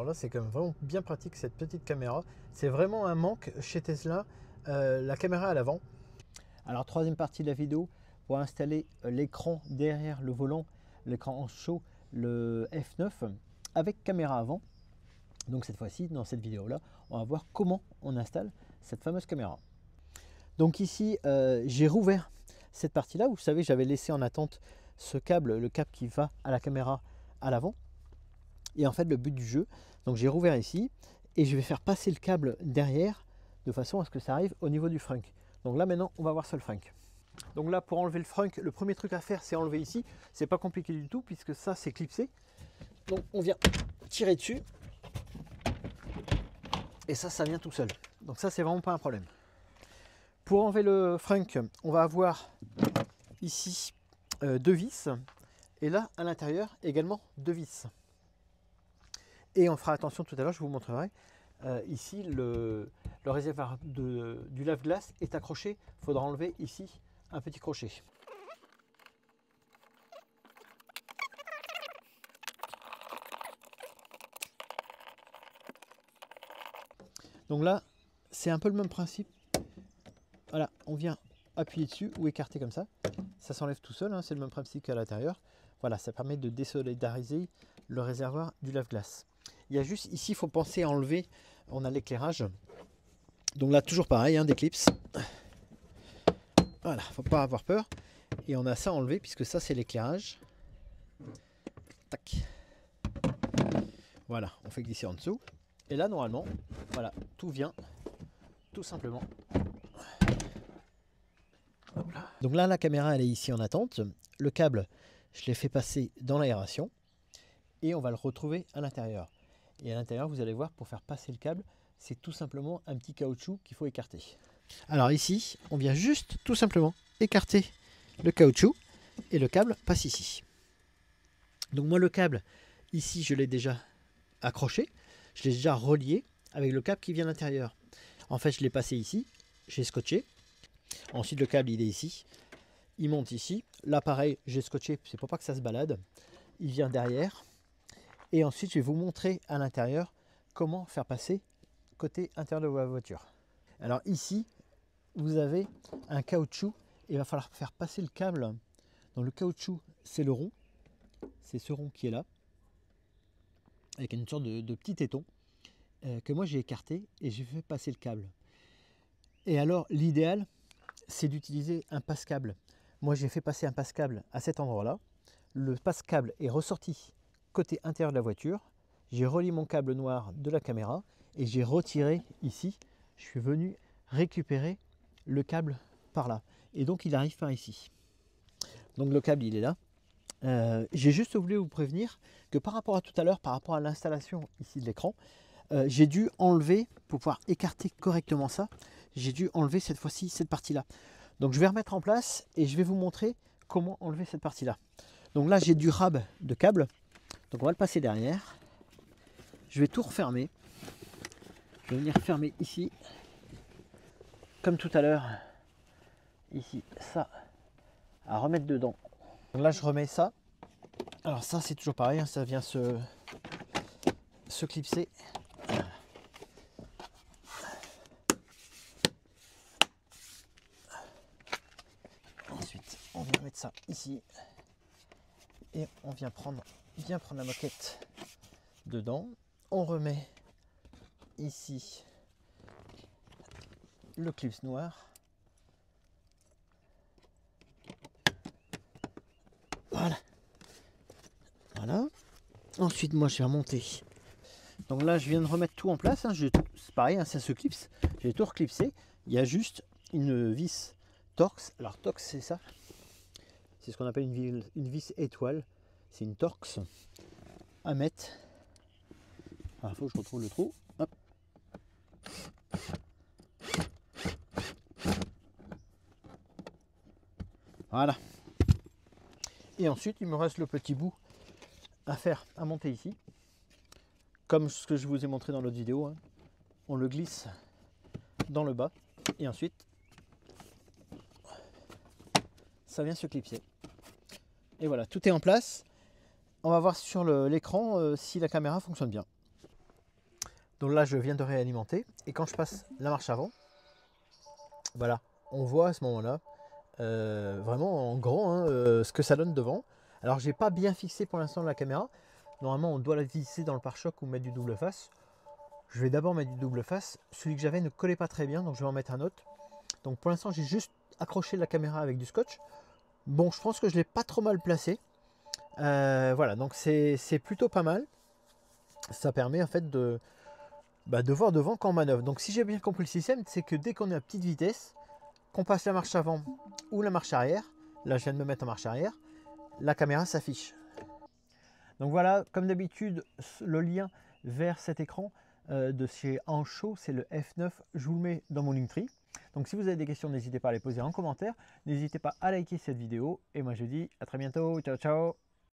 Alors là, c'est quand même vraiment bien pratique cette petite caméra. C'est vraiment un manque chez Tesla, la caméra à l'avant. Alors troisième partie de la vidéo, pour installer l'écran derrière le volant, l'écran en chaud, le F9 avec caméra avant. Donc cette fois-ci, dans cette vidéo-là, on va voir comment on installe cette fameuse caméra. Donc ici, j'ai rouvert cette partie-là. Vous savez, j'avais laissé en attente ce câble, le câble qui va à la caméra à l'avant. Et en fait, le but du jeu, donc j'ai rouvert ici et je vais faire passer le câble derrière de façon à ce que ça arrive au niveau du frunk. Donc là maintenant, on va voir sur le frunk. Donc là, pour enlever le frunk, le premier truc à faire, c'est enlever ici. C'est pas compliqué du tout puisque ça, c'est clipsé. Donc on vient tirer dessus et ça vient tout seul. Donc ça, c'est vraiment pas un problème. Pour enlever le frunk, on va avoir ici deux vis et là, à l'intérieur, également deux vis. Et on fera attention tout à l'heure, je vous montrerai. Ici, le réservoir du lave-glace est accroché. Il faudra enlever ici un petit crochet. Donc là, c'est un peu le même principe. Voilà, on vient appuyer dessus ou écarter comme ça. Ça s'enlève tout seul, hein, c'est le même principe qu'à l'intérieur. Voilà, ça permet de désolidariser le réservoir du lave-glace. Il y a juste ici, il faut penser à enlever, on a l'éclairage. Donc là, toujours pareil, hein, des clips. Voilà, faut pas avoir peur. Et on a ça à enlever, puisque ça, c'est l'éclairage. Tac. Voilà, on fait glisser en dessous. Et là, normalement, voilà, tout vient tout simplement. Voilà. Donc là, la caméra, elle est ici en attente. Le câble, je l'ai fait passer dans l'aération. Et on va le retrouver à l'intérieur. Et à l'intérieur, vous allez voir, pour faire passer le câble, c'est tout simplement un petit caoutchouc qu'il faut écarter. Alors ici, on vient juste tout simplement écarter le caoutchouc et le câble passe ici. Donc moi, le câble, ici, je l'ai déjà accroché. Je l'ai déjà relié avec le câble qui vient de l'intérieur. En fait, je l'ai passé ici, j'ai scotché. Ensuite, le câble, il est ici. Il monte ici. Là, pareil, j'ai scotché, c'est pour pas que ça se balade. Il vient derrière. Et ensuite, je vais vous montrer à l'intérieur comment faire passer côté intérieur de la voiture. Alors ici, vous avez un caoutchouc et il va falloir faire passer le câble. Donc le caoutchouc, c'est le rond. C'est ce rond qui est là, avec une sorte de petit téton que moi j'ai écarté et j'ai fait passer le câble. Et alors, l'idéal, c'est d'utiliser un passe-câble. Moi, j'ai fait passer un passe-câble à cet endroit-là. Le passe-câble est ressorti côté intérieur de la voiture. J'ai relié mon câble noir de la caméra et j'ai retiré ici. Je suis venu récupérer le câble par là. Et donc, il arrive par ici. Donc, le câble, il est là. J'ai juste voulu vous prévenir que par rapport à tout à l'heure, par rapport à l'installation ici de l'écran, j'ai dû enlever, pour pouvoir écarter correctement ça, j'ai dû enlever cette fois-ci cette partie-là. Donc je vais remettre en place et je vais vous montrer comment enlever cette partie-là. Donc là, j'ai du rab de câble. Donc on va le passer derrière. Je vais tout refermer. Je vais venir fermer ici. Comme tout à l'heure. Ici, ça. À remettre dedans. Donc là, je remets ça. Alors ça, c'est toujours pareil. Hein, ça vient se clipser. Ensuite, on vient mettre ça ici. Et on vient bien prendre la moquette dedans. On remet ici le clips noir. Voilà. Voilà. Ensuite, moi, je vais remonter. Donc là, je viens de remettre tout en place. Hein. C'est pareil, hein, ça se clipse. J'ai tout reclipsé. Il y a juste une vis Torx. Alors, Torx, c'est ça. C'est ce qu'on appelle une vis étoile. C'est une Torx à mettre. Il faut que je retrouve le trou. Hop. Voilà. Et ensuite, il me reste le petit bout à faire, à monter ici. Comme ce que je vous ai montré dans l'autre vidéo. Hein. On le glisse dans le bas. Et ensuite, ça vient se clipser. Et voilà, tout est en place. On va voir sur l'écran si la caméra fonctionne bien. Donc là, je viens de réalimenter. Et quand je passe la marche avant, voilà, on voit à ce moment-là, vraiment en grand, hein, ce que ça donne devant. Alors, j'ai pas bien fixé pour l'instant la caméra. Normalement, on doit la visser dans le pare-choc ou mettre du double face. Je vais d'abord mettre du double face. Celui que j'avais ne collait pas très bien, donc je vais en mettre un autre. Donc pour l'instant, j'ai juste accroché la caméra avec du scotch. Bon, je pense que je l'ai pas trop mal placé. Voilà, donc c'est plutôt pas mal. Ça permet en fait de voir devant quand on manœuvre. Donc si j'ai bien compris le système, c'est que dès qu'on est à petite vitesse, qu'on passe la marche avant ou la marche arrière, là je viens de me mettre en marche arrière, la caméra s'affiche. Donc voilà, comme d'habitude, le lien vers cet écran de chez Ancho, c'est le F9, je vous le mets dans mon Linktree. Donc si vous avez des questions, n'hésitez pas à les poser en commentaire, n'hésitez pas à liker cette vidéo, et moi je vous dis à très bientôt, ciao ciao.